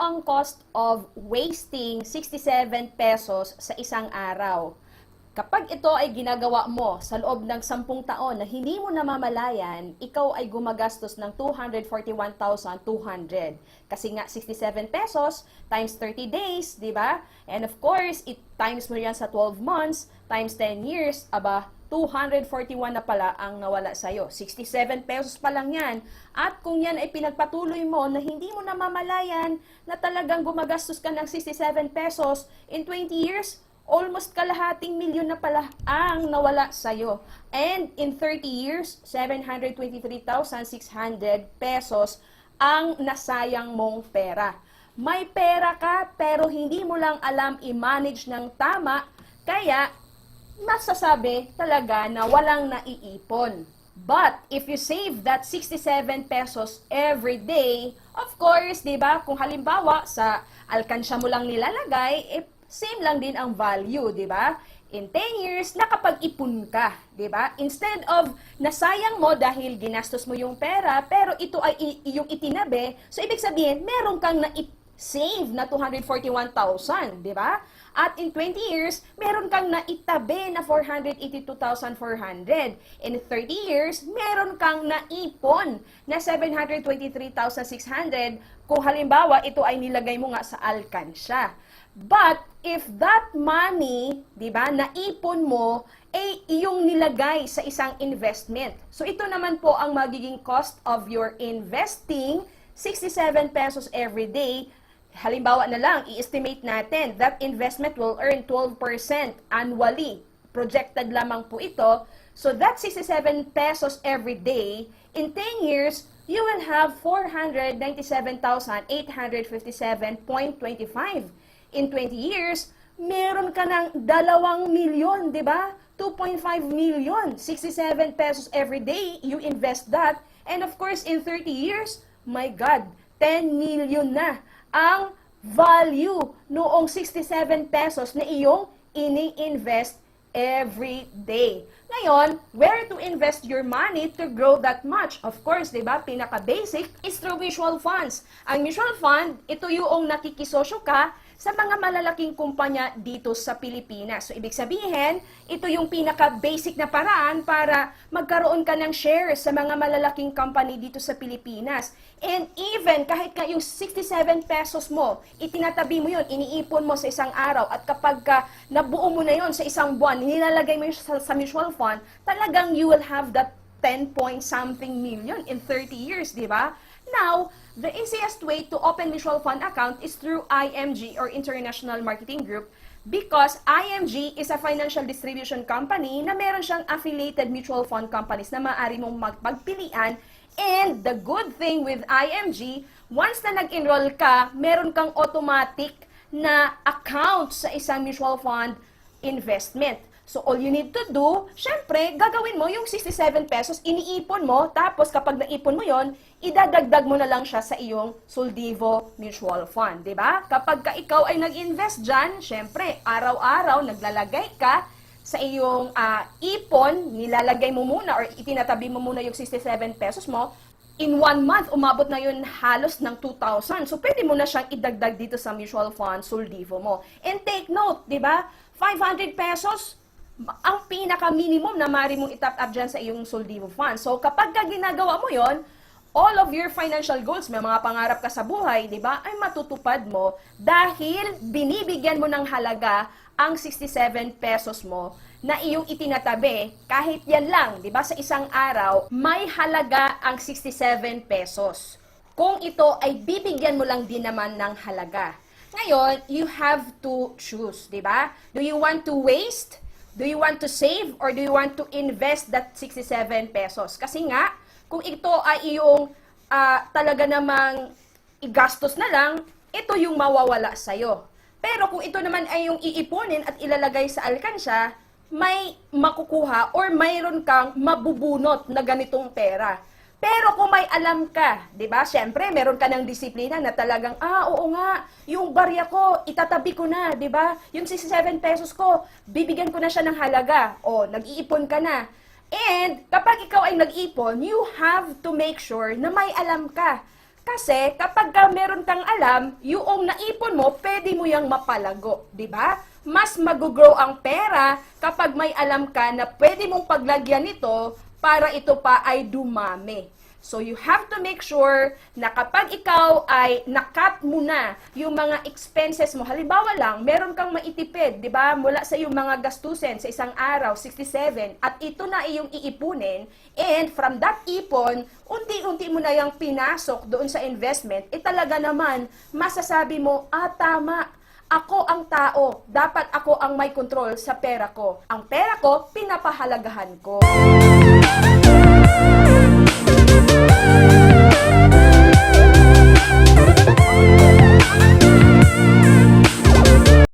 ang cost of wasting 67 pesos sa isang araw? Kapag ito ay ginagawa mo sa loob ng 10 taon na hindi mo namamalayan, ikaw ay gumagastos ng 241,200. Kasi nga 67 pesos times 30 days, di ba? And of course, times mo yan sa 12 months, times 10 years, aba, 241 na pala ang nawala sa'yo. 67 pesos pa lang yan. At kung yan ay pinagpatuloy mo na hindi mo namamalayan na talagang gumagastos ka ng 67 pesos in 20 years, almost kalahating milyon na pala ang nawala sa'yo. And in 30 years, 723,600 pesos ang nasayang mong pera. May pera ka pero hindi mo lang alam i-manage ng tama, kaya masasabi talaga na walang naiipon. But if you save that 67 pesos every day, of course, 'di ba? Kung halimbawa sa alkansya mo lang nilalagay, same lang din ang value, 'di ba? In 10 years, nakapag-ipon ka, 'di ba? Instead of nasayang mo dahil ginastos mo yung pera, pero ito ay yung itinabi, so ibig sabihin, meron kang na-save na 241,000, 'di ba? At in 20 years, meron kang naitabi na 482,400. In 30 years, meron kang naipon na 723,600 kung halimbawa ito ay nilagay mo nga sa alkansya. But if that money, 'di ba, naipon mo ay iyong nilagay sa isang investment. So ito naman po ang magiging cost of your investing, 67 pesos every day. Halimbawa na lang, i-estimate natin that investment will earn 12% annually. Projected lamang po ito. So that 67 pesos every day, in 10 years, you will have 497,857.25. In 20 years, meron ka ng 2 milyon, di ba? 2.5 million, 67 pesos every day, you invest that. And of course, in 30 years, my God, 10 million na ang value noong 67 pesos na iyong ini-invest every day. Ngayon, where to invest your money to grow that much? Of course, di ba, pinaka-basic is through mutual funds. Ang mutual fund, ito yung nakikisosyo ka sa mga malalaking kumpanya dito sa Pilipinas. So, ibig sabihin, ito yung pinaka-basic na paraan para magkaroon ka ng shares sa mga malalaking company dito sa Pilipinas. And even, kahit ka yung 67 pesos mo, itinatabi mo yun, iniipon mo sa isang araw, at kapag nabuo mo na yun sa isang buwan, nilalagay mo yun sa mutual fund, talagang you will have that 10 point something million in 30 years, di ba? Now, the easiest way to open mutual fund account is through IMG or International Marketing Group, because IMG is a financial distribution company na meron siyang affiliated mutual fund companies na maaari mong magpagpilian. And the good thing with IMG, once na nag-enroll ka, meron kang automatic na account sa isang mutual fund investment. So, all you need to do, syempre, gagawin mo yung 67 pesos, iniipon mo, tapos kapag naipon mo yon, idadagdag mo na lang siya sa iyong Soldivo Mutual Fund, di ba? Kapag ikaw ay nag-invest dyan, syempre, araw-araw, naglalagay ka sa iyong ipon, nilalagay mo muna or itinatabi mo muna yung 67 pesos mo, in 1 month, umabot na yun halos ng 2,000. So, pwede mo na siyang idagdag dito sa mutual fund, Soldivo mo. And take note, di ba? 500 pesos, ang pinaka-minimum na maaari mong itap up dyan sa iyong Soldivo fund. So, kapag ginagawa mo yon, all of your financial goals, may mga pangarap ka sa buhay, di ba, ay matutupad mo dahil binibigyan mo ng halaga ang 67 pesos mo na iyong itinatabi. Kahit yan lang, di ba, sa isang araw, may halaga ang 67 pesos. Kung ito ay bibigyan mo lang din naman ng halaga. Ngayon, you have to choose, di ba? Do you want to waste? Do you want to save or do you want to invest that 67 pesos? Kasi nga, kung ito ay iyong talaga namang igastos na lang, ito yung mawawala sa'yo. Pero kung ito naman ay yung iipunin at ilalagay sa alkansya, may makukuha or mayroon kang mabubunot na ganitong pera. Pero kung may alam ka, 'di ba? Syempre, meron ka ng disiplina na talagang oo nga, yung barya ko itatabi ko na, 'di ba? Yung 67 pesos ko, bibigyan ko na siya ng halaga. O, nag-iipon ka na. And kapag ikaw ay nag-ipon, you have to make sure na may alam ka. Kasi kapag meron kang alam, yung naipon mo, pwede mo yang mapalago, di ba? Mas mag-grow ang pera kapag may alam ka na pwede mong paglagyan nito para ito pa ay dumami. So you have to make sure na kapag ikaw ay nakat mo na yung mga expenses mo, halimbawa lang, meron kang maitipid, di ba? Mula sa iyong mga gastusin sa isang araw, 67, at ito na iyong iipunin, and from that ipon, unti-unti mo na yung pinasok doon sa investment, talaga naman, masasabi mo, tama, ako ang tao, dapat ako ang may control sa pera ko. Ang pera ko, pinapahalagahan ko.